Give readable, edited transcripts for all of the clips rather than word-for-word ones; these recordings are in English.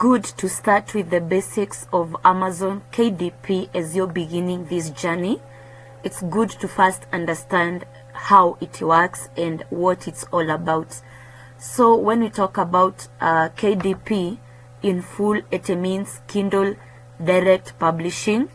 good to start with the basics of Amazon KDP as you're beginning this journey. It's good to first understand how it works and what it's all about. So when we talk about KDP in full, it means Kindle Direct Publishing,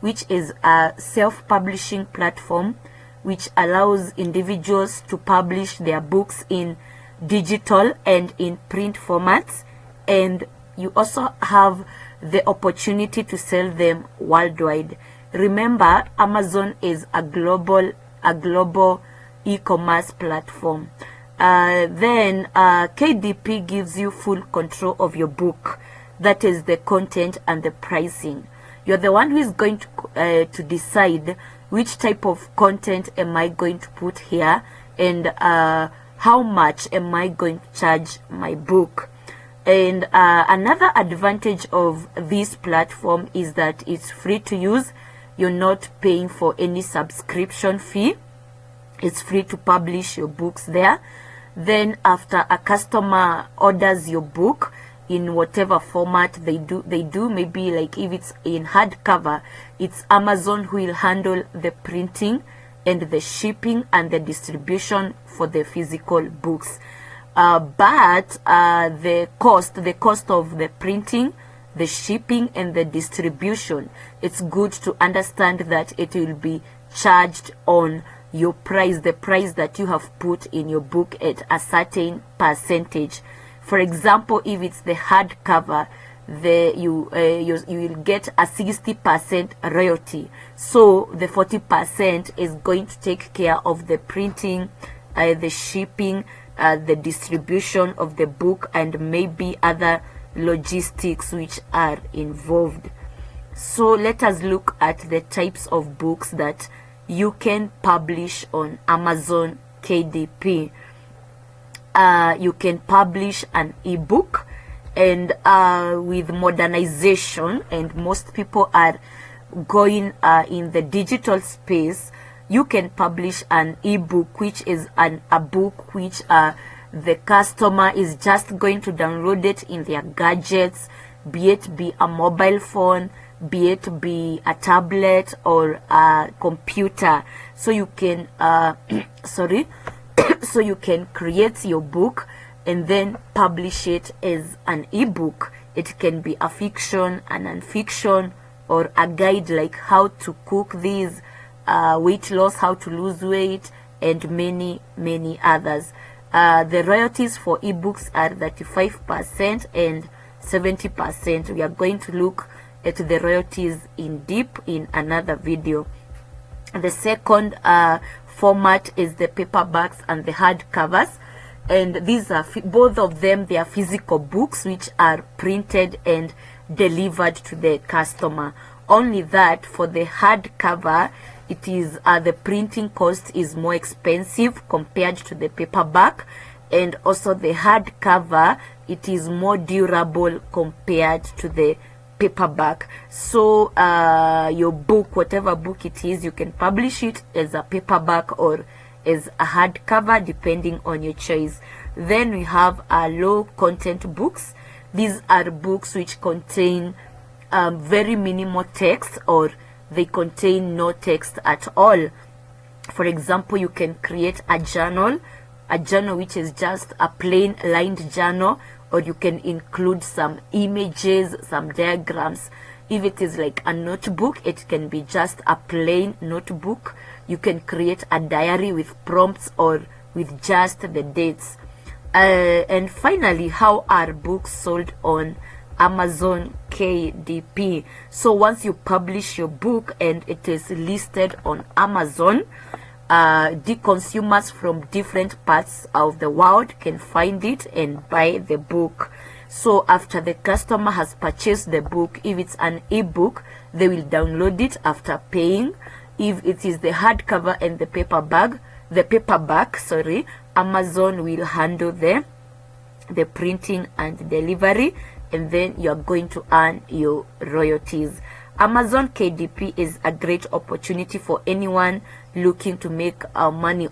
which is a self-publishing platform which allows individuals to publish their books in digital and in print formats, and you also have the opportunity to sell them worldwide. Remember, Amazon is a global e-commerce platform. Then KDP gives you full control of your book, that is the content and the pricing. You're the one who is going to decide which type of content am I going to put here, and how much am I going to charge my book. And another advantage of this platform is that it's free to use. You're not paying for any subscription fee. It's free to publish your books there. Then after a customer orders your book in whatever format they do, maybe like if it's in hardcover, it's Amazon who will handle the printing and the shipping and the distribution for the physical books. But the cost of the printing, the shipping and the distribution, it's good to understand that it will be charged on your price, the price that you have put in your book, at a certain percentage. For example, if it's the hardcover, you will get a 60% royalty. So the 40% is going to take care of the printing, the shipping, the distribution of the book, and maybe other logistics which are involved. So let us look at the types of books that you can publish on Amazon KDP. You can publish an ebook, and with modernization, and most people are going in the digital space, you can publish an ebook, which is a book which the customer is just going to download it in their gadgets, be it be a mobile phone, be it be a tablet or a computer. So you can so you can create your book and then publish it as an ebook. It can be a fiction, a non-fiction, or a guide like how to cook these, weight loss, how to lose weight, and many others. The royalties for ebooks are 35% and 70%. We are going to look at the royalties in deep in another video. The second format is the paperbacks and the hardcovers, and these are both of them, they are physical books which are printed and delivered to the customer. Only that for the hardcover, it is the printing cost is more expensive compared to the paperback, and also the hardcover, it is more durable compared to the paperback. So your book, whatever book it is, you can publish it as a paperback or as a hardcover depending on your choice. Then we have low content books. These are books which contain very minimal text, or they contain no text at all. For example, you can create a journal which is just a plain lined journal, or you can include some images, some diagrams. If it is like a notebook, it can be just a plain notebook. You can create a diary with prompts or with just the dates. And finally, how are books sold on Amazon KDP? So once you publish your book and it is listed on Amazon, the consumers from different parts of the world can find it and buy the book. So after the customer has purchased the book, if it's an ebook, they will download it after paying. If it is the hardcover and the paperback, Amazon will handle the printing and delivery, and then you're going to earn your royalties. Amazon KDP is a great opportunity for anyone looking to make money